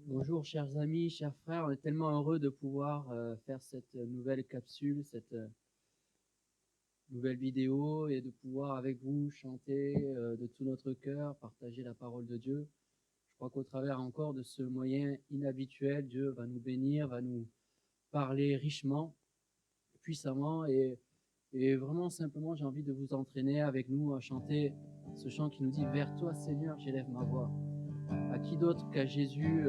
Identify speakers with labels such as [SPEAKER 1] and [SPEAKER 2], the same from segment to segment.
[SPEAKER 1] Bonjour chers amis, chers frères, on est tellement heureux de pouvoir faire cette nouvelle capsule, cette nouvelle vidéo et de pouvoir avec vous chanter de tout notre cœur, partager la parole de Dieu. Je crois qu'au travers encore de ce moyen inhabituel, Dieu va nous bénir, va nous parler richement, puissamment et vraiment simplement j'ai envie de vous entraîner avec nous à chanter ce chant qui nous dit « Vers toi Seigneur, j'élève ma voix ». À qui d'autre qu'à Jésus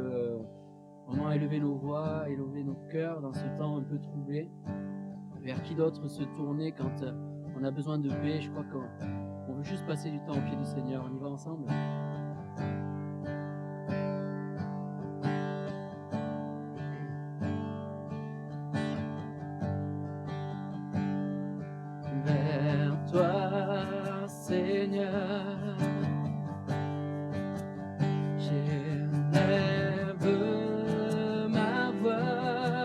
[SPEAKER 1] vraiment élever nos voix, élever nos cœurs dans ce temps un peu troublé. Vers qui d'autre se tourner quand on a besoin de paix. Je crois qu'on veut juste passer du temps au pied du Seigneur. On y va ensemble? Vers toi, Seigneur, j'élève ma voix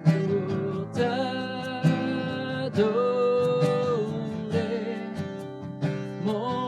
[SPEAKER 1] pour t'adorer, mon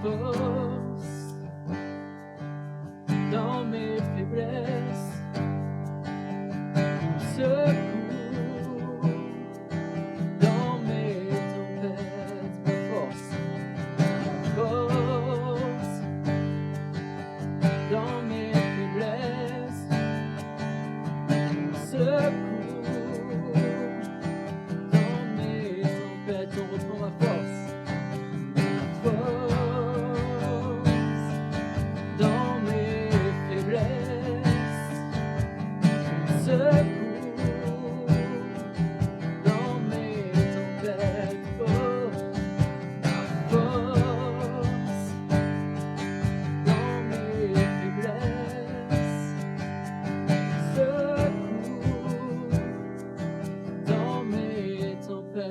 [SPEAKER 1] force, dans mes faiblesses, secours, dans mes tempêtes, ma force, dans mes faiblesses, secours, dans mes tempêtes, on reprend ma force, dans mes faiblesses, secours, dans mes tempêtes, force, dans mes faiblesses, secours, dans mes tempêtes.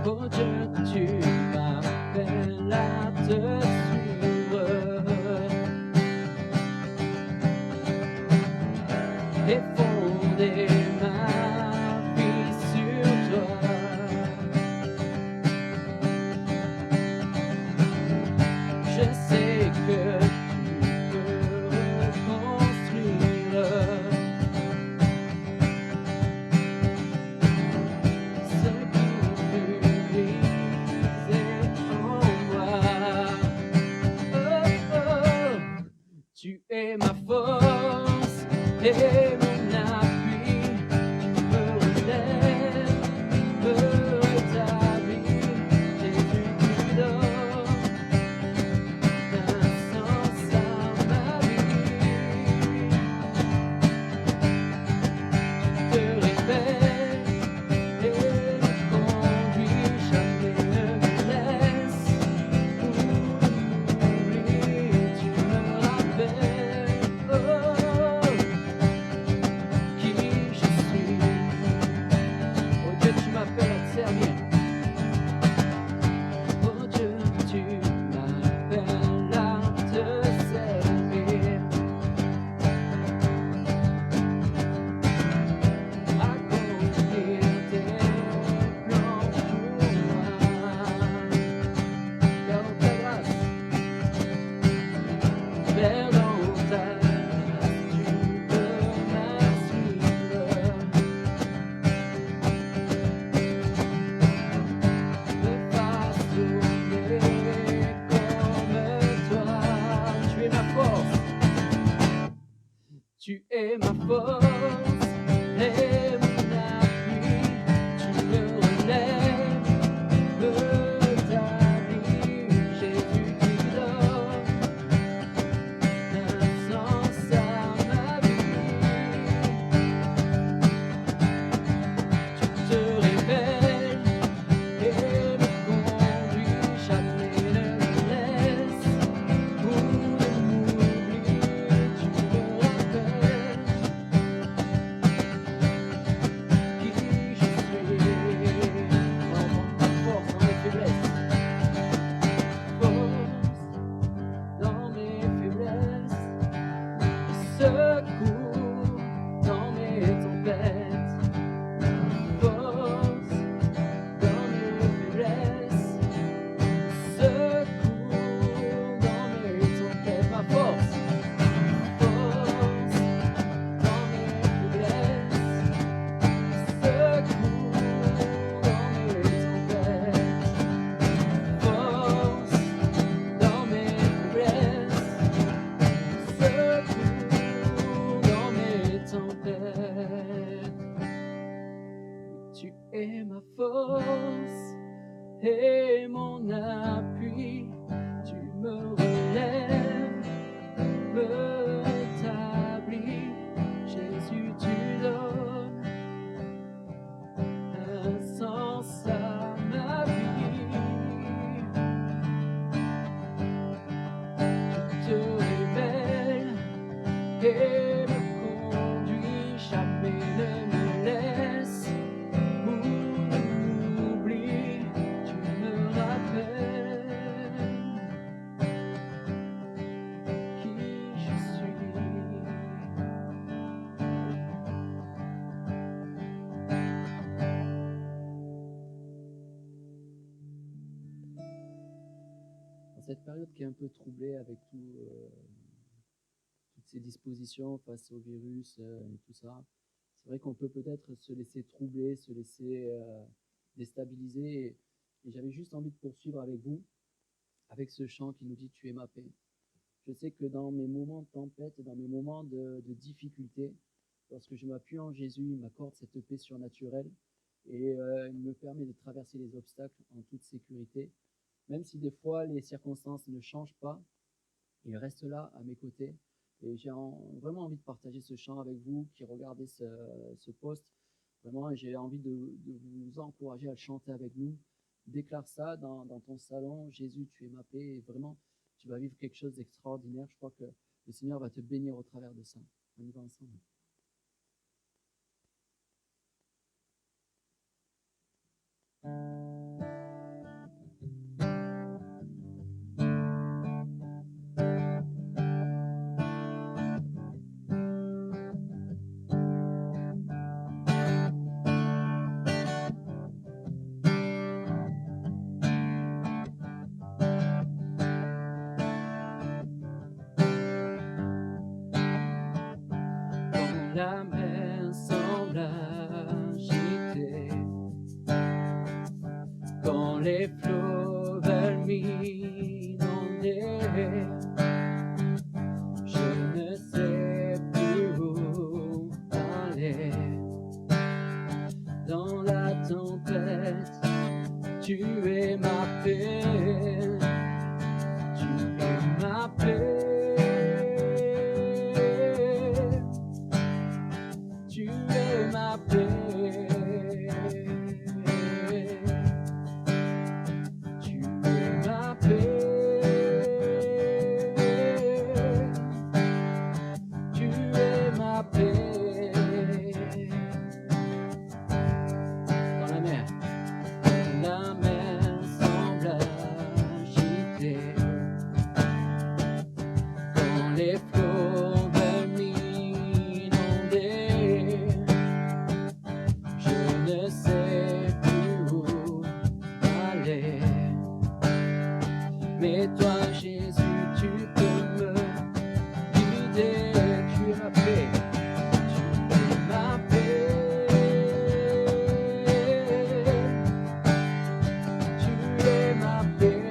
[SPEAKER 1] Oh Dieu, tu m'appelles à te suivre et fonder ma vie sur toi. Je sais que tu peux reconstruire ce qui fut brisé en moi. Oh, oh, tu es ma force et mon appui, tu me relèves, me rétablis. Jésus, tu donnes un sens à ma vie. Tu te révèles et me conduis, jamais ne me laisse ou m'oublie. Tu me rappelles, oh, qui je suis. Oh Dieu, tu m'appelles à te servir. Oh Dieu, tu m'appelles à te servir, accomplir tes plans pour moi. Vers dans ta grâce, vers dans ta grâce, tu peux m'assurer. Me façonner comme toi. Tu es ma force, tu es ma force et mon appui. Tu me relèves, me rétablis. Jésus, tu donnes un sens à ma vie. Tu te révèles et me conduis, jamais ne me laisse ou ne m'oublie. Tu me rappelles qui je suis. Dans ta force, dans mes faiblesses, force, dans mes faiblesses, secours, dans mes tempêtes, force, dans mes faiblesses, secours, dans mes tempêtes, ma force, dans mes faiblesses, secours, dans mes tempêtes, force, dans mes faiblesses, secours, dans mes tempêtes. Tu es ma force et mon appui. Tu me relèves, me rétablis. Jésus, tu donnes un sens à ma vie. Tu te révèles et me conduis, jamais ne me laisse ou ne m'oublie. Tu me cette période qui est un peu troublée avec toutes ces dispositions face au virus et tout ça, c'est vrai qu'on peut peut-être se laisser troubler, se laisser déstabiliser. Et j'avais juste envie de poursuivre avec vous, avec ce chant qui nous dit « Tu es ma paix ». Je sais que dans mes moments de tempête, dans mes moments de difficulté, lorsque je m'appuie en Jésus, il m'accorde cette paix surnaturelle et il me permet de traverser les obstacles en toute sécurité. Même si des fois les circonstances ne changent pas, il reste là à mes côtés. Et j'ai vraiment envie de partager ce chant avec vous qui regardez ce post. Vraiment, j'ai envie de vous encourager à le chanter avec nous. Déclare ça dans ton salon. Jésus, tu es ma paix. Et vraiment, tu vas vivre quelque chose d'extraordinaire. Je crois que le Seigneur va te bénir au travers de ça. On y va ensemble. La mer semble agiter, quand les flots veulent m'inonder, je ne sais plus où aller. Dans la tempête, tu es ma paix, tu es ma paix. Tu es ma paix, tu es ma paix, tu es ma paix. Dans la mer semble agiter, quand les flots veulent m'inonder, je ne sais plus où aller. Mais toi, Jésus, tu peux me guider. Tu es ma paix, tu es ma paix, tu es ma paix.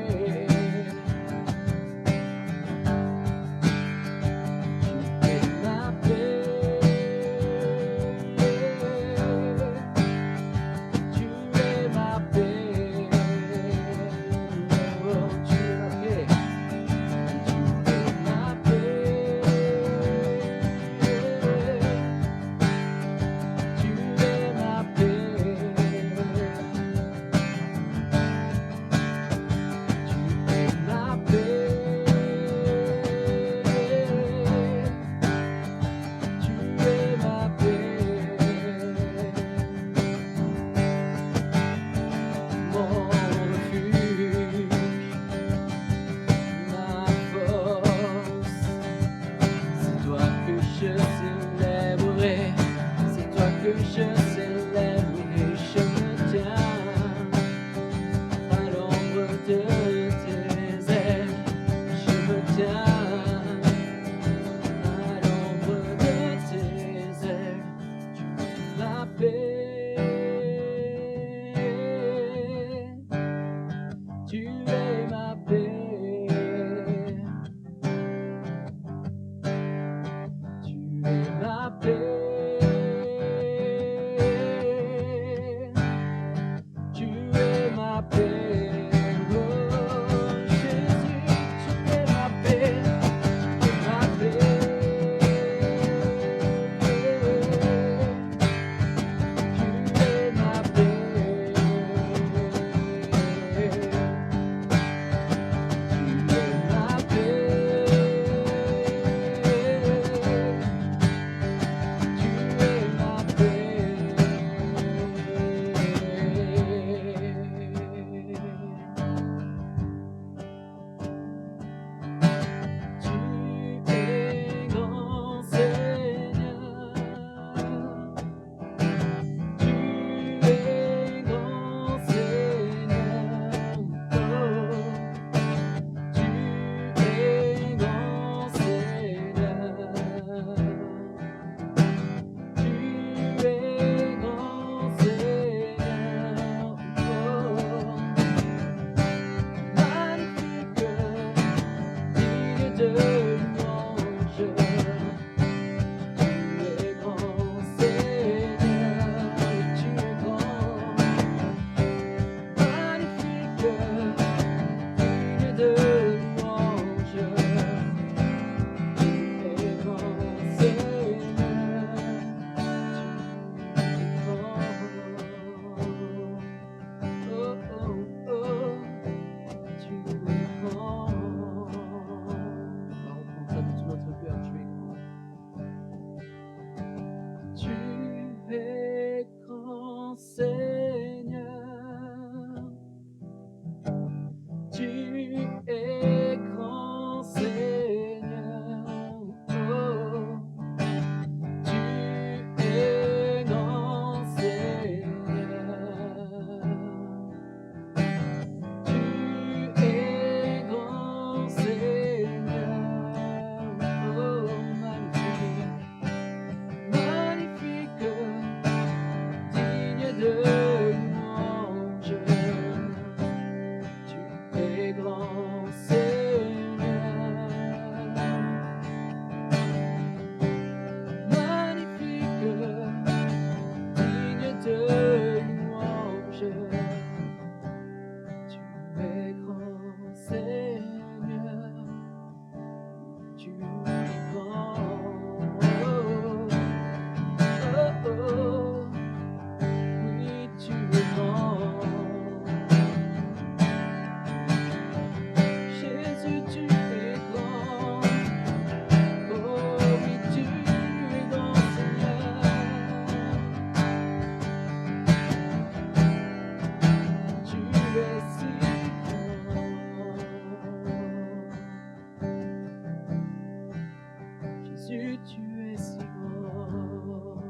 [SPEAKER 1] Jésus, tu es si grand.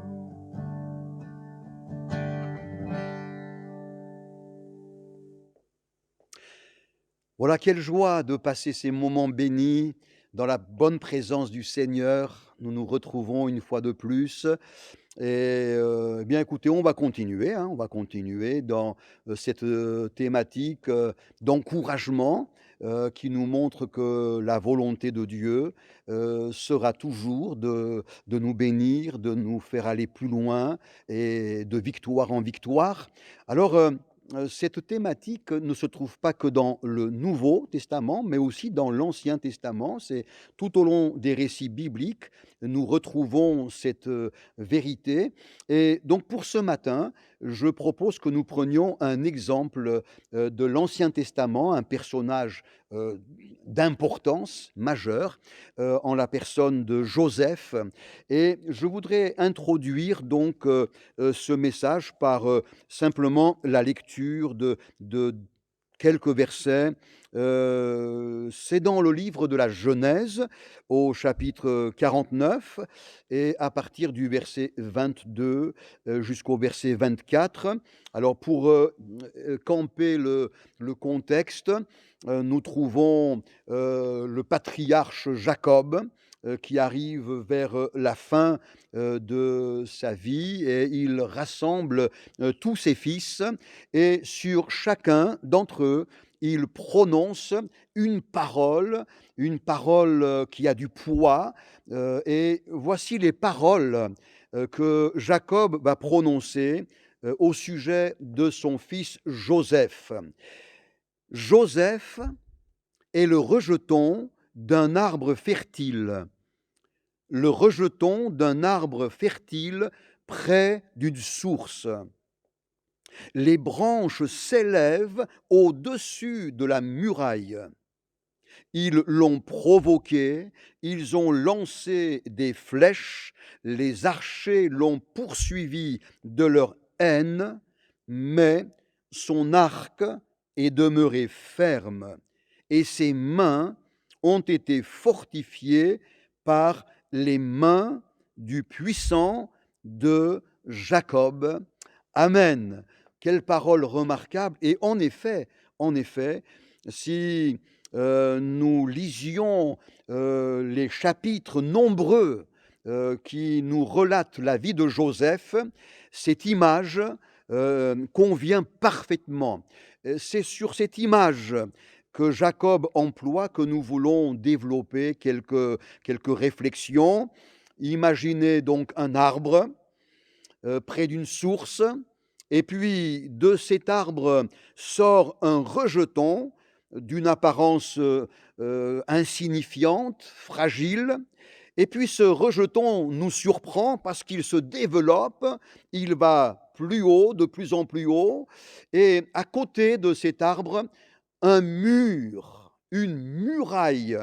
[SPEAKER 2] Voilà, quelle joie de passer ces moments bénis dans la bonne présence du Seigneur. Nous nous retrouvons une fois de plus et eh bien, écoutez, on va continuer, hein, on va continuer dans, cette, thématique, d'encouragement, qui nous montre que la volonté de Dieu, sera toujours de nous bénir, de nous faire aller plus loin et de victoire en victoire. Alors, cette thématique ne se trouve pas que dans le Nouveau Testament, mais aussi dans l'Ancien Testament. C'est tout au long des récits bibliques, nous retrouvons cette, vérité. Et donc pour ce matin, je propose que nous prenions un exemple, de l'Ancien Testament, un personnage, d'importance majeure, en la personne de Joseph. Et je voudrais introduire donc, ce message par, simplement la lecture de quelques versets. C'est dans le livre de la Genèse, au chapitre 49 et à partir du verset 22, jusqu'au verset 24. Alors pour, camper le contexte, nous trouvons, le patriarche Jacob, qui arrive vers, la fin, de sa vie et il rassemble, tous ses fils et sur chacun d'entre eux, il prononce une parole, qui a du poids, et voici les paroles, que Jacob va prononcer, au sujet de son fils Joseph. Joseph est le rejeton d'un arbre fertile, le rejeton d'un arbre fertile près d'une source. Les branches s'élèvent au-dessus de la muraille. Ils l'ont provoqué, ils ont lancé des flèches, les archers l'ont poursuivi de leur haine, mais son arc est demeuré ferme et ses mains ont été fortifiées par les mains du puissant de Jacob. Amen. Quelle parole remarquable. Et en effet, si nous lisions les chapitres nombreux qui nous relatent la vie de Joseph, cette image convient parfaitement. C'est sur cette image que Jacob emploie que nous voulons développer quelques réflexions. Imaginez donc un arbre près d'une source, et puis de cet arbre sort un rejeton d'une apparence insignifiante, fragile, et puis ce rejeton nous surprend parce qu'il se développe, il va plus haut, de plus en plus haut, et à côté de cet arbre, un mur, une muraille.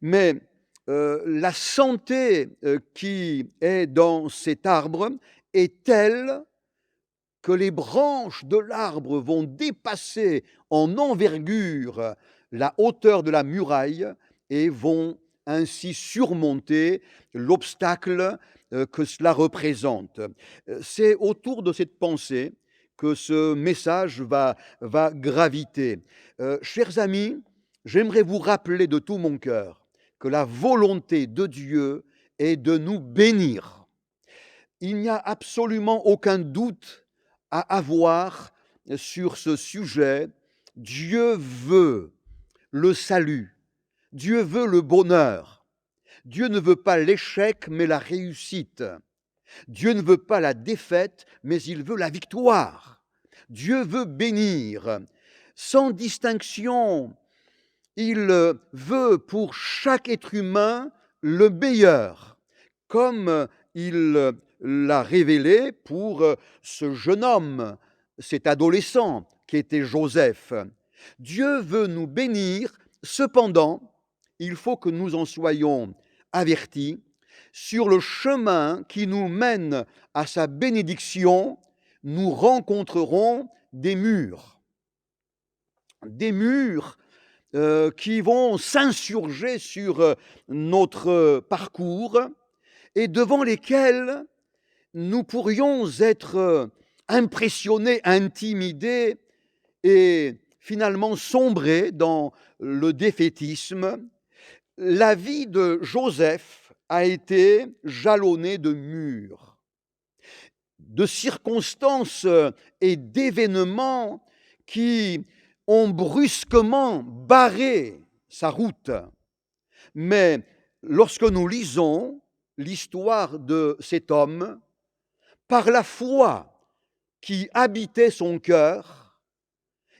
[SPEAKER 2] Mais la santé qui est dans cet arbre est telle que les branches de l'arbre vont dépasser en envergure la hauteur de la muraille et vont ainsi surmonter l'obstacle que cela représente. C'est autour de cette pensée que ce message va graviter. Chers amis, j'aimerais vous rappeler de tout mon cœur que la volonté de Dieu est de nous bénir. Il n'y a absolument aucun doute à avoir sur ce sujet. Dieu veut le salut, Dieu veut le bonheur. Dieu ne veut pas l'échec, mais la réussite. Dieu ne veut pas la défaite, mais il veut la victoire. Dieu veut bénir, sans distinction. Il veut pour chaque être humain le meilleur, comme il l'a révélé pour ce jeune homme, cet adolescent qui était Joseph. Dieu veut nous bénir, cependant, il faut que nous en soyons avertis. Sur le chemin qui nous mène à sa bénédiction, nous rencontrerons des murs. Des murs qui vont s'insurger sur notre parcours et devant lesquels nous pourrions être impressionnés, intimidés et finalement sombrer dans le défaitisme. La vie de Joseph a été jalonnée de murs, de circonstances et d'événements qui ont brusquement barré sa route. Mais lorsque nous lisons l'histoire de cet homme, par la foi qui habitait son cœur,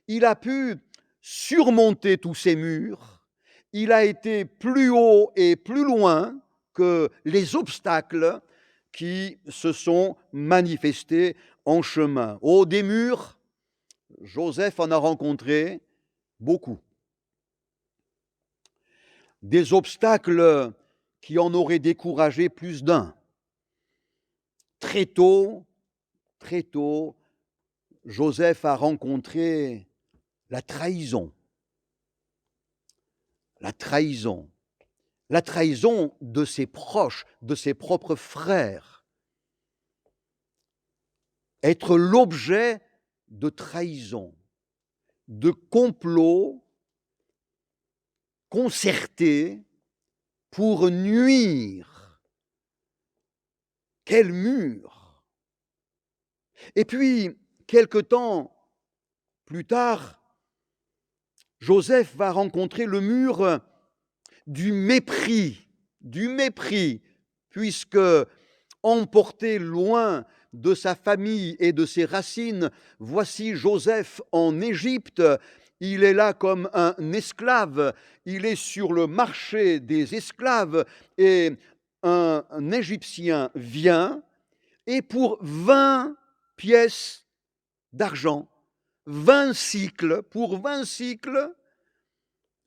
[SPEAKER 2] il a pu surmonter tous ces murs, il a été plus haut et plus loin que les obstacles qui se sont manifestés en chemin. Oh, des murs, Joseph en a rencontré beaucoup. Des obstacles qui en auraient découragé plus d'un. Très tôt, Joseph a rencontré la trahison. La trahison. La trahison de ses proches, de ses propres frères. Être l'objet de trahison, de complots concertés pour nuire. Quel mur! Et puis, quelque temps plus tard, Joseph va rencontrer le mur du mépris, puisque emporté loin de sa famille et de ses racines, voici Joseph en Égypte, il est là comme un esclave, il est sur le marché des esclaves, et un Égyptien vient, et pour 20 pièces d'argent, 20 cycles, pour 20 cycles,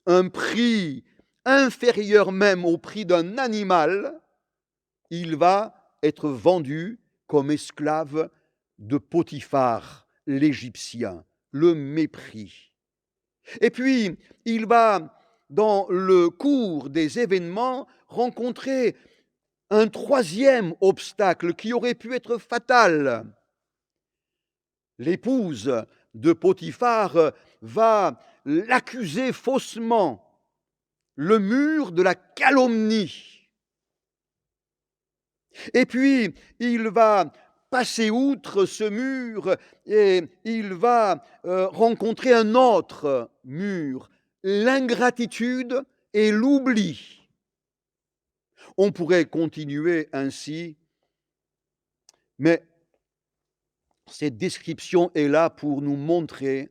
[SPEAKER 2] un prix inférieur même au prix d'un animal, il va être vendu comme esclave de Potiphar, l'Égyptien, le mépris. Et puis, il va, dans le cours des événements, rencontrer un troisième obstacle qui aurait pu être fatal. L'épouse de Potiphar va l'accuser faussement, le mur de la calomnie. Et puis, il va passer outre ce mur et il va rencontrer un autre mur, l'ingratitude et l'oubli. On pourrait continuer ainsi, mais cette description est là pour nous montrer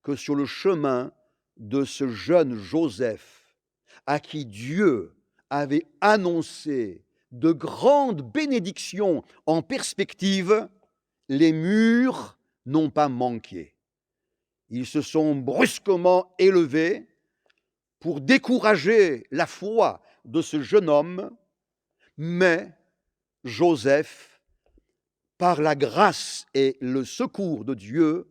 [SPEAKER 2] que sur le chemin de ce jeune Joseph, à qui Dieu avait annoncé de grandes bénédictions en perspective, les murs n'ont pas manqué. Ils se sont brusquement élevés pour décourager la foi de ce jeune homme, mais Joseph, par la grâce et le secours de Dieu,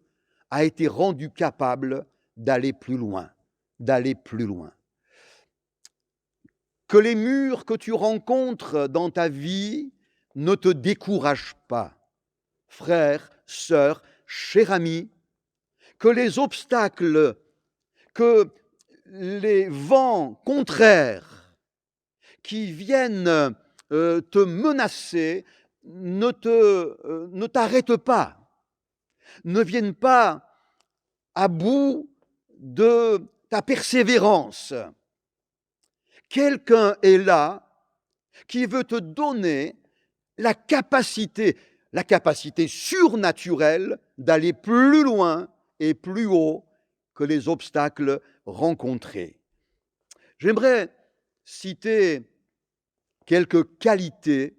[SPEAKER 2] a été rendu capable d'aller plus loin, d'aller plus loin. Que les murs que tu rencontres dans ta vie ne te découragent pas. Frères, sœurs, chers amis, que les obstacles, que les vents contraires qui viennent te menacer ne t'arrêtent pas, ne viennent pas à bout de ta persévérance. Quelqu'un est là qui veut te donner la capacité surnaturelle d'aller plus loin et plus haut que les obstacles rencontrés. J'aimerais citer quelques qualités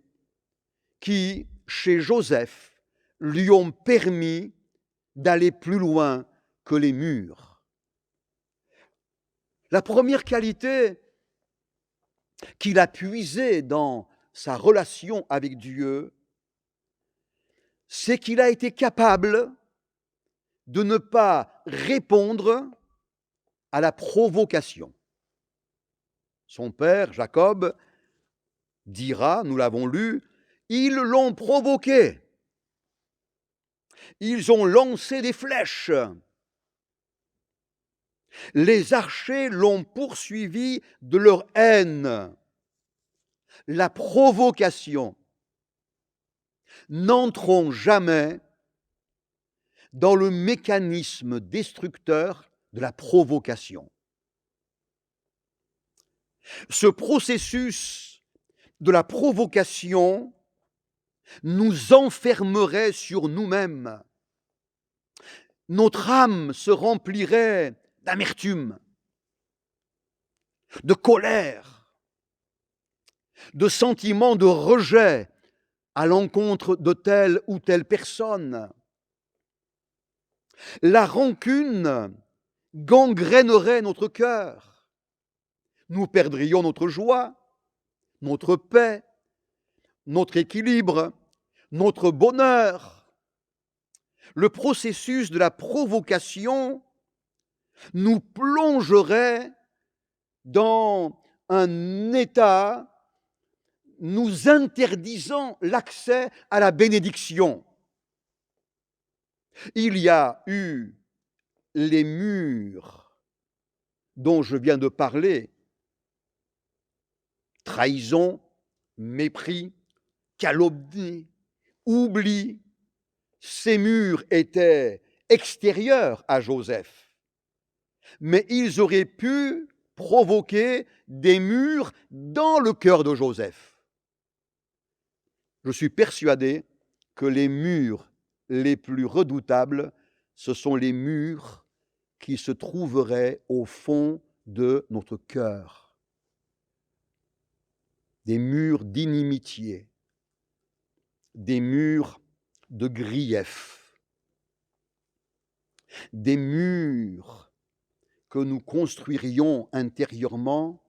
[SPEAKER 2] qui, chez Joseph, lui ont permis d'aller plus loin que les murs. La première qualité qu'il a puisée dans sa relation avec Dieu, c'est qu'il a été capable de ne pas répondre à la provocation. Son père, Jacob, dira, nous l'avons lu, ils l'ont provoqué. Ils ont lancé des flèches. Les archers l'ont poursuivi de leur haine. La provocation. N'entrons jamais dans le mécanisme destructeur de la provocation. Ce processus de la provocation nous enfermerait sur nous-mêmes. Notre âme se remplirait d'amertume, de colère, de sentiments de rejet à l'encontre de telle ou telle personne. La rancune gangrénerait notre cœur. Nous perdrions notre joie, notre paix, notre équilibre, notre bonheur. Le processus de la provocation nous plongerait dans un état nous interdisant l'accès à la bénédiction. Il y a eu les murs dont je viens de parler, trahison, mépris, calomnie, oubli. Ces murs étaient extérieurs à Joseph, mais ils auraient pu provoquer des murs dans le cœur de Joseph. Je suis persuadé que les murs les plus redoutables, ce sont les murs qui se trouveraient au fond de notre cœur. Des murs d'inimitié, des murs de grief, des murs que nous construirions intérieurement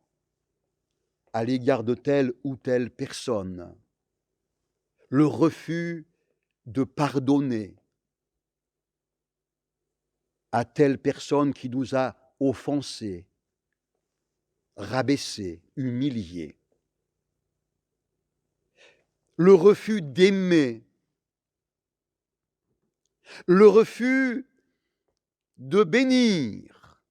[SPEAKER 2] à l'égard de telle ou telle personne. Le refus de pardonner à telle personne qui nous a offensés, rabaissés, humiliés. Le refus d'aimer, le refus de bénir,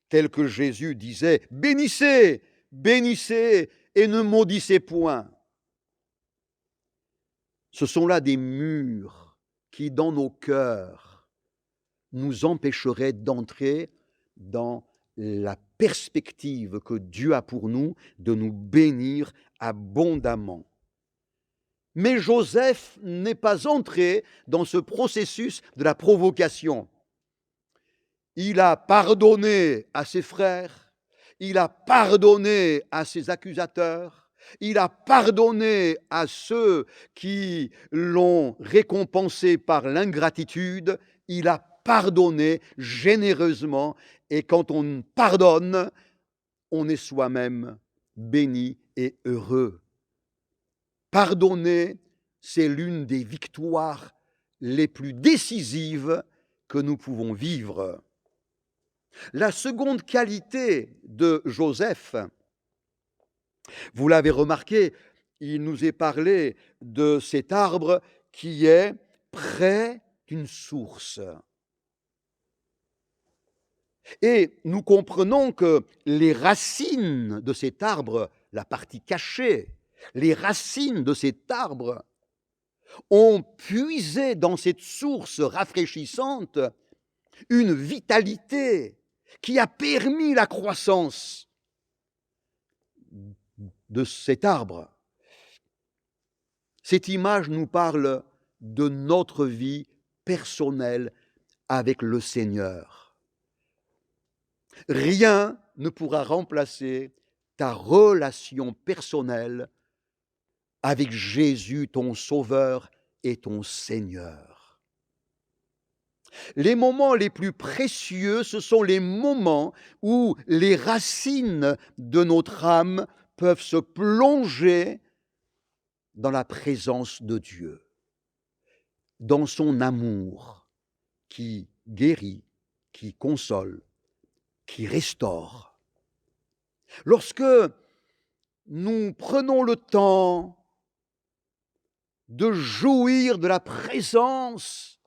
[SPEAKER 2] tel que Jésus disait, bénissez, bénissez et ne maudissez point. Ce sont là des murs qui, dans nos cœurs, nous empêcheraient d'entrer dans la perspective que Dieu a pour nous de nous bénir abondamment. Mais Joseph n'est pas entré dans ce processus de la provocation. Il a pardonné à ses frères, il a pardonné à ses accusateurs, il a pardonné à ceux qui l'ont récompensé par l'ingratitude, il a pardonné généreusement, et quand on pardonne, on est soi-même béni et heureux. Pardonner, c'est l'une des victoires les plus décisives que nous pouvons vivre. La seconde qualité de Joseph, vous l'avez remarqué, il nous est parlé de cet arbre qui est près d'une source. Et nous comprenons que les racines de cet arbre, la partie cachée, les racines de cet arbre ont puisé dans cette source rafraîchissante une vitalité qui a permis la croissance de cet arbre. Cette image nous parle de notre vie personnelle avec le Seigneur. Rien ne pourra remplacer ta relation personnelle avec Jésus, ton Sauveur et ton Seigneur. Les moments les plus précieux, ce sont les moments où les racines de notre âme peuvent se plonger dans la présence de Dieu, dans son amour qui guérit, qui console, qui restaure. Lorsque nous prenons le temps de jouir de la présence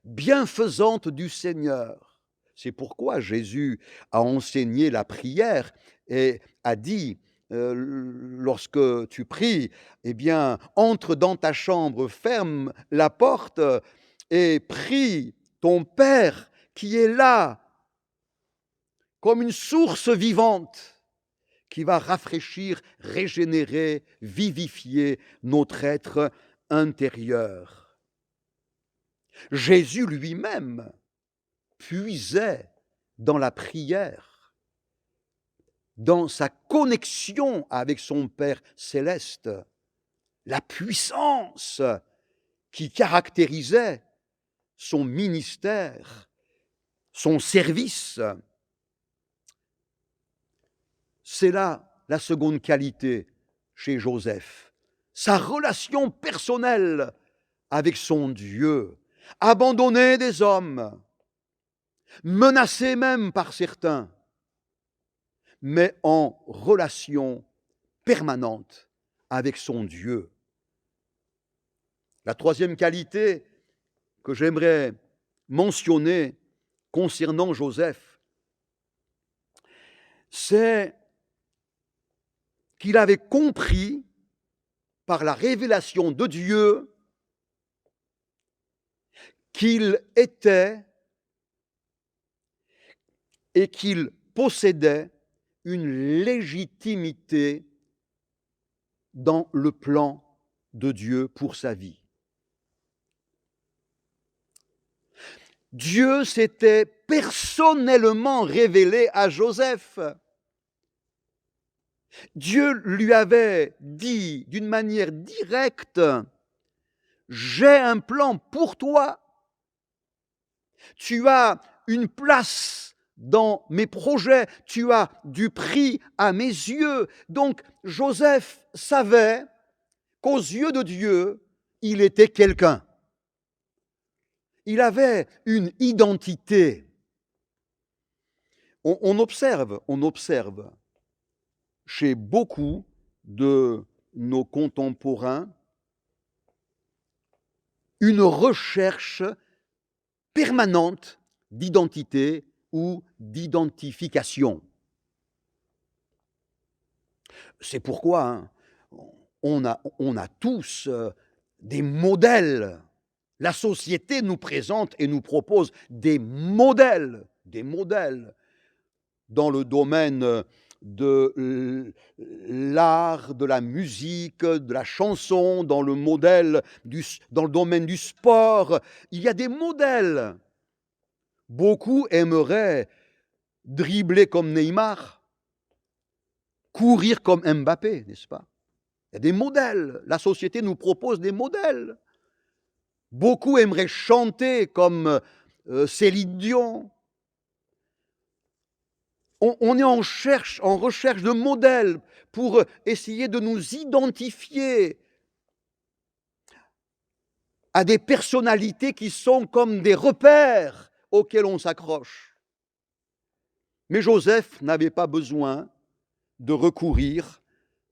[SPEAKER 2] bienfaisante du Seigneur. C'est pourquoi Jésus a enseigné la prière et a dit, lorsque tu pries, eh bien, entre dans ta chambre, ferme la porte et prie ton Père qui est là, comme une source vivante, qui va rafraîchir, régénérer, vivifier notre être intérieur. Jésus lui-même puisait dans la prière, dans sa connexion avec son Père céleste, la puissance qui caractérisait son ministère, son service. C'est là la seconde qualité chez Joseph, sa relation personnelle avec son Dieu, abandonné des hommes, menacé même par certains, mais en relation permanente avec son Dieu. La troisième qualité que j'aimerais mentionner concernant Joseph, c'est qu'il avait compris par la révélation de Dieu qu'il était et qu'il possédait une légitimité dans le plan de Dieu pour sa vie. Dieu s'était personnellement révélé à Joseph. Dieu lui avait dit d'une manière directe, j'ai un plan pour toi. Tu as une place dans mes projets, tu as du prix à mes yeux. Donc Joseph savait qu'aux yeux de Dieu, il était quelqu'un. Il avait une identité. On observe chez beaucoup de nos contemporains une recherche permanente d'identité ou d'identification. C'est pourquoi on a tous des modèles. La société nous présente et nous propose des modèles dans le domaine de l'art, de la musique, de la chanson, dans le domaine du sport. Il y a des modèles. Beaucoup aimeraient dribbler comme Neymar, courir comme Mbappé, n'est-ce pas? Il y a des modèles. La société nous propose des modèles. Beaucoup aimeraient chanter comme Céline Dion. On est en recherche de modèles pour essayer de nous identifier à des personnalités qui sont comme des repères auxquels on s'accroche. Mais Joseph n'avait pas besoin de recourir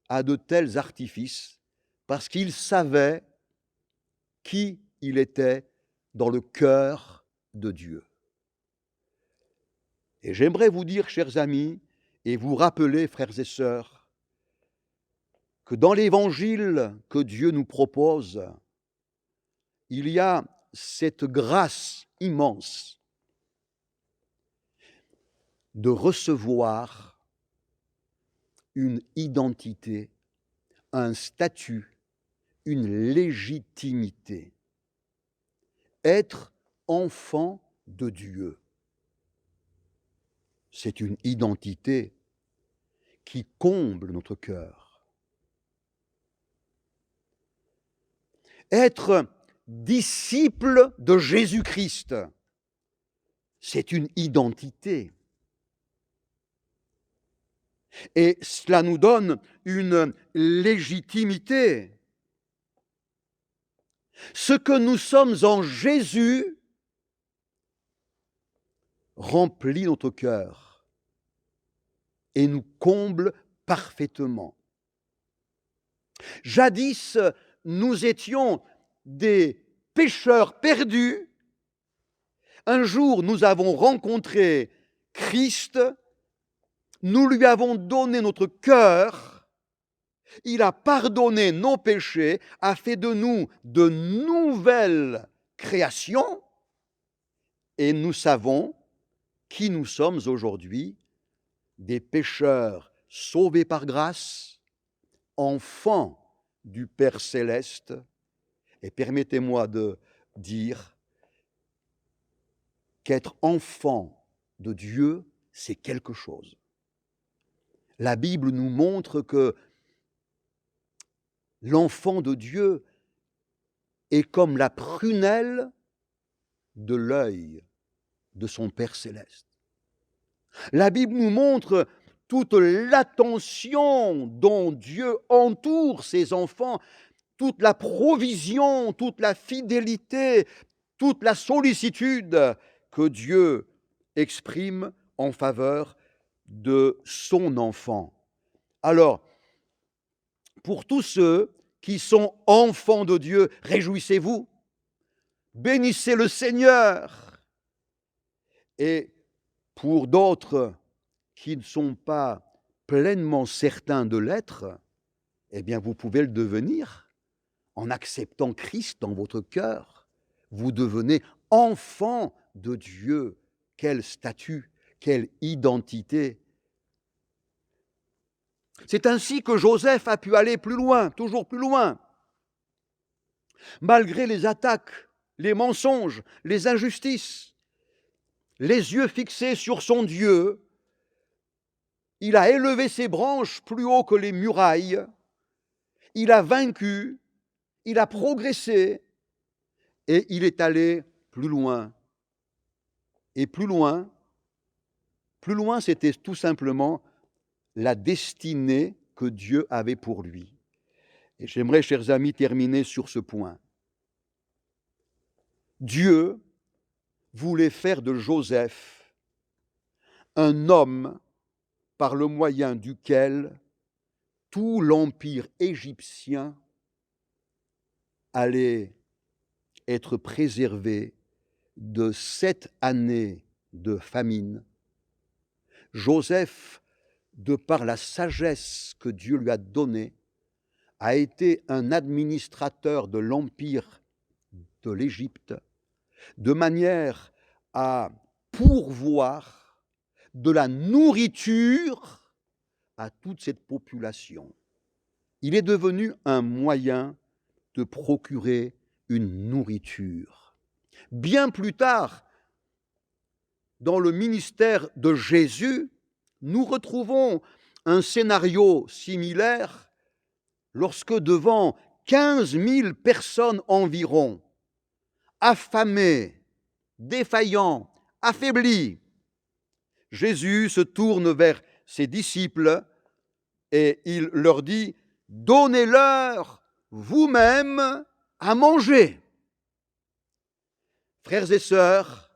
[SPEAKER 2] à de tels artifices parce qu'il savait qui il était dans le cœur de Dieu. Et j'aimerais vous dire, chers amis, et vous rappeler, frères et sœurs, que dans l'évangile que Dieu nous propose, il y a cette grâce immense de recevoir une identité, un statut, une légitimité. Être enfant de Dieu, c'est une identité qui comble notre cœur. Être disciple de Jésus-Christ, c'est une identité. Et cela nous donne une légitimité. Ce que nous sommes en Jésus remplit notre cœur et nous comble parfaitement. Jadis, nous étions des pécheurs perdus. Un jour, nous avons rencontré Christ, nous lui avons donné notre cœur, il a pardonné nos péchés, a fait de nous de nouvelles créations, et nous savons qui nous sommes aujourd'hui, des pécheurs sauvés par grâce, enfants du Père céleste. Et permettez-moi de dire qu'être enfant de Dieu, c'est quelque chose. La Bible nous montre que l'enfant de Dieu est comme la prunelle de l'œil de son Père céleste. La Bible nous montre toute l'attention dont Dieu entoure ses enfants, toute la provision, toute la fidélité, toute la sollicitude que Dieu exprime en faveur de son enfant. Alors, pour tous ceux qui sont enfants de Dieu, réjouissez-vous, bénissez le Seigneur. Et pour d'autres qui ne sont pas pleinement certains de l'être, eh bien vous pouvez le devenir en acceptant Christ dans votre cœur. Vous devenez enfant de Dieu. Quel statut, quelle identité. C'est ainsi que Joseph a pu aller plus loin, toujours plus loin. Malgré les attaques, les mensonges, les injustices, les yeux fixés sur son Dieu, il a élevé ses branches plus haut que les murailles, il a vaincu, il a progressé, et il est allé plus loin. Et plus loin, c'était tout simplement la destinée que Dieu avait pour lui. Et j'aimerais, chers amis, terminer sur ce point. Dieu voulait faire de Joseph un homme par le moyen duquel tout l'empire égyptien allait être préservé de 7 années de famine. Joseph, de par la sagesse que Dieu lui a donnée, a été un administrateur de l'empire de l'Égypte, de manière à pourvoir de la nourriture à toute cette population. Il est devenu un moyen de procurer une nourriture. Bien plus tard, dans le ministère de Jésus, nous retrouvons un scénario similaire lorsque devant 15 000 personnes environ, affamés, défaillants, affaiblis, Jésus se tourne vers ses disciples et il leur dit « Donnez-leur vous-même à manger ». Frères et sœurs,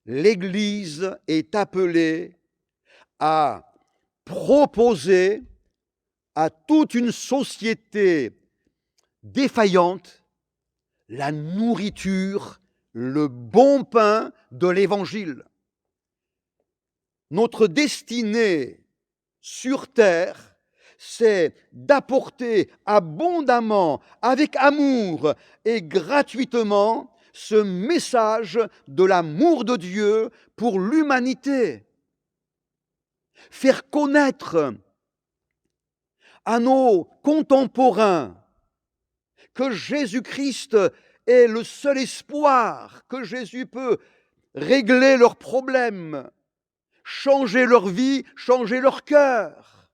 [SPEAKER 2] l'Église est appelée à proposer à toute une société défaillante la nourriture, le bon pain de l'Évangile. Notre destinée sur terre, c'est d'apporter abondamment, avec amour et gratuitement, ce message de l'amour de Dieu pour l'humanité. Faire connaître à nos contemporains que Jésus-Christ est le seul espoir, que Jésus peut régler leurs problèmes, changer leur vie, changer leur cœur,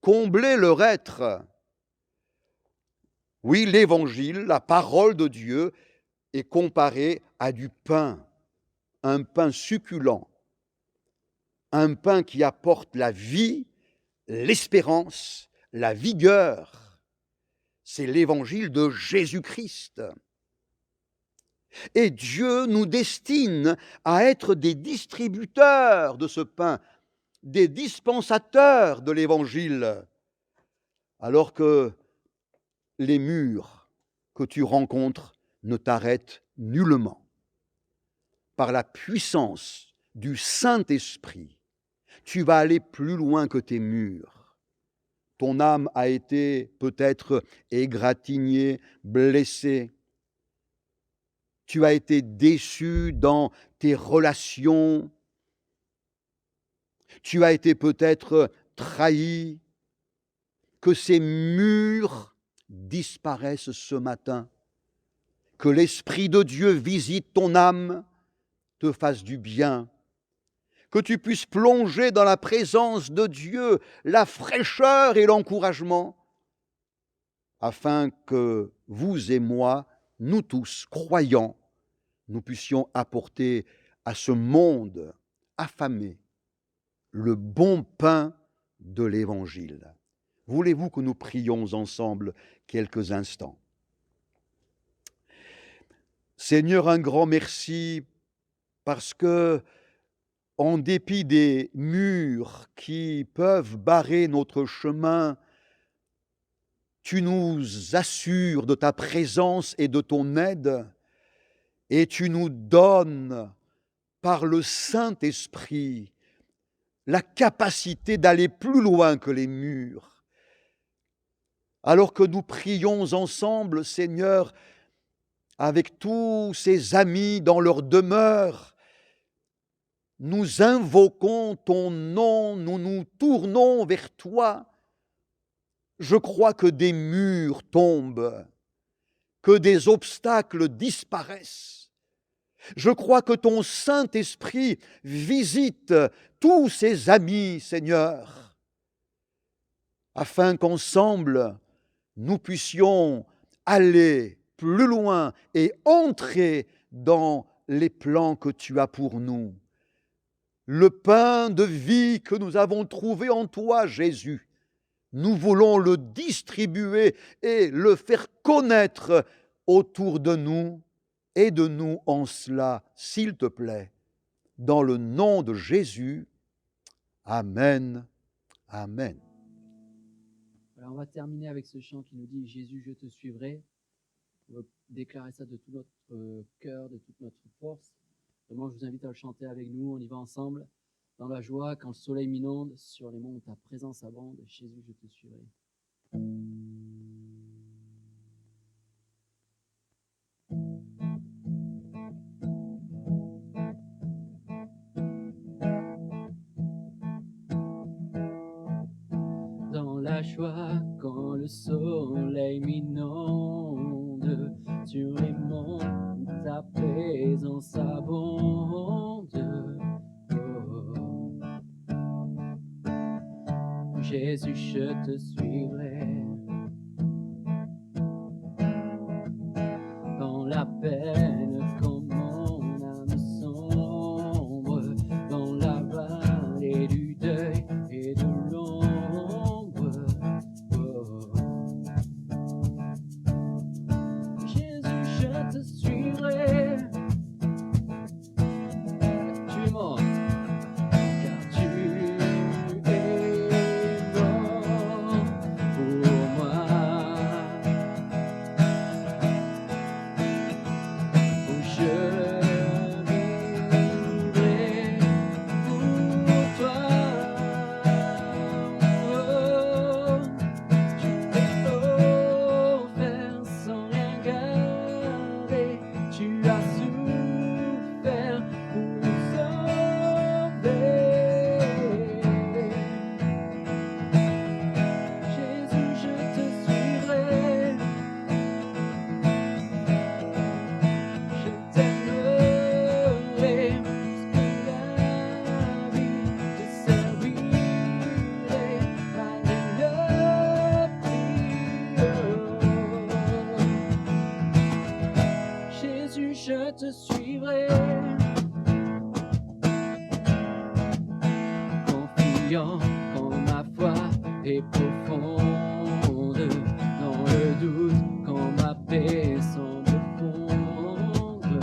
[SPEAKER 2] combler leur être. Oui, l'Évangile, la parole de Dieu, est comparée à du pain, un pain succulent, un pain qui apporte la vie, l'espérance, la vigueur. C'est l'Évangile de Jésus-Christ. Et Dieu nous destine à être des distributeurs de ce pain. des dispensateurs de l'Évangile, alors que les murs que tu rencontres ne t'arrêtent nullement. Par la puissance du Saint-Esprit, tu vas aller plus loin que tes murs. Ton âme a été peut-être égratignée, blessée. Tu as été déçu dans tes relations. Tu as été peut-être trahi. Que ces murs disparaissent ce matin. Que l'Esprit de Dieu visite ton âme, te fasse du bien. Que tu puisses plonger dans la présence de Dieu, la fraîcheur et l'encouragement, afin que vous et moi, nous tous, croyants, nous puissions apporter à ce monde affamé le bon pain de l'Évangile. Voulez-vous que nous prions ensemble quelques instants? Seigneur, un grand merci parce que, en dépit des murs qui peuvent barrer notre chemin, tu nous assures de ta présence et de ton aide, et tu nous donnes, par le Saint-Esprit, la capacité d'aller plus loin que les murs. Alors que nous prions ensemble, Seigneur, avec tous ces amis dans leur demeure, nous invoquons ton nom, nous nous tournons vers toi. Je crois que des murs tombent, que des obstacles disparaissent. Je crois que ton Saint-Esprit visite tous ces amis, Seigneur, afin qu'ensemble, nous puissions aller plus loin et entrer dans les plans que tu as pour nous. Le pain de vie que nous avons trouvé en toi, Jésus, nous voulons le distribuer et le faire connaître autour de nous. Aide-nous en cela, s'il te plaît. Dans le nom de Jésus, Amen. Amen.
[SPEAKER 1] Alors on va terminer avec ce chant qui nous dit « Jésus, je te suivrai ». On va déclarer ça de tout notre cœur, de toute notre force. Vraiment, je vous invite à le chanter avec nous. On y va ensemble, dans la joie, quand le soleil m'inonde, sur les monts, ta présence abonde. Jésus, je te suivrai. Dans la joie, quand le soleil m'inonde, sur les monts, ta présence abonde. Oh. Jésus, je te suivrai. Dans la peine, quand mon âme sombre, dans la vallée du deuil et de l'ombre. Oh. Jésus, je te suivrai. Tu es mort, car tu es mort pour moi. Oh, je vivrai pour toi. Oh, tu t'es offert sans rien garder. Tu as souffert pour nous sauver. Jésus, je te suivrai. Je t'aimerai jusqu'à la vie. Je servirai malgré le prix. Jésus, je te suivrai. Confiant quand ma foi est profonde, dans le doute quand ma paix semble fondre.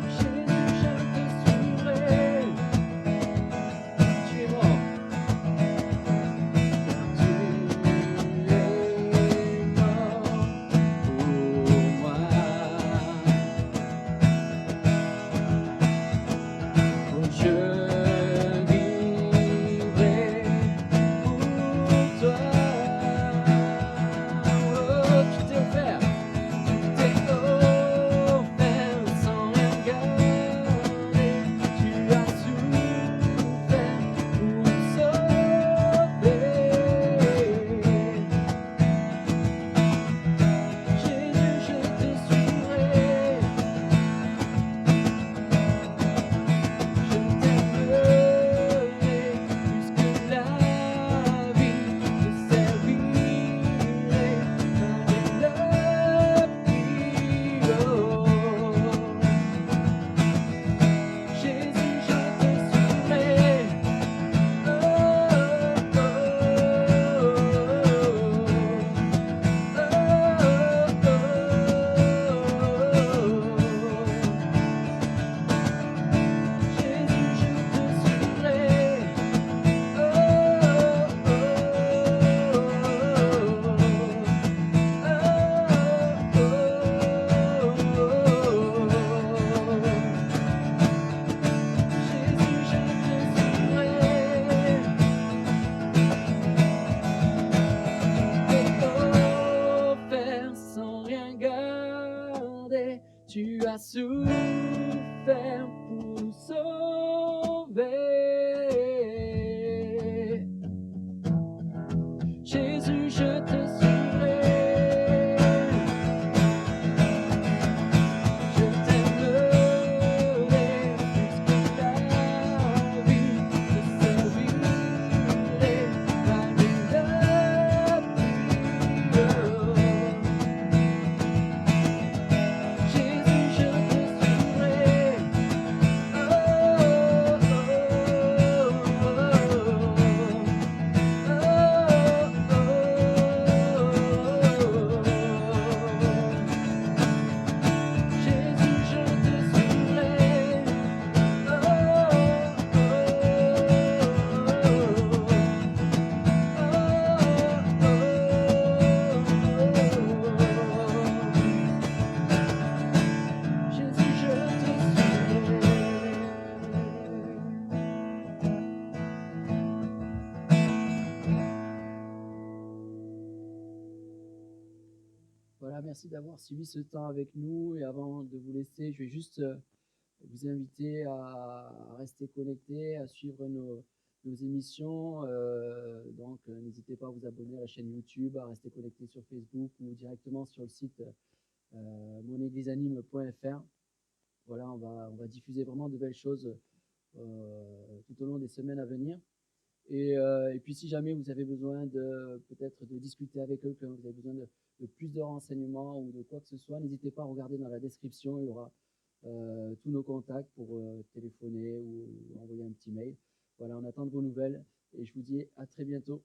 [SPEAKER 1] Jésus, je te souffert pour nous sauver. Jésus, je te suivrai. Je t'aimerai jusqu'à la vie. Je servirai malgré la pluie. Jésus, je te suivrai. Oh, oh, Jésus, je te suivrai. Jésus, je te Voilà, merci d'avoir suivi ce temps avec nous. Et avant de vous laisser, je vais juste vous inviter à rester connectés, à suivre nos émissions. Donc, n'hésitez pas à vous abonner à la chaîne YouTube, à rester connecté sur Facebook ou directement sur le site monégliseanime.fr. Voilà, on va diffuser vraiment de belles choses tout au long des semaines à venir. Et puis, si jamais vous avez besoin peut-être de discuter avec quelqu'un, vous avez besoin de plus de renseignements ou de quoi que ce soit, n'hésitez pas à regarder dans la description, il y aura tous nos contacts pour téléphoner ou envoyer un petit mail. Voilà, on attend de vos nouvelles et je vous dis à très bientôt.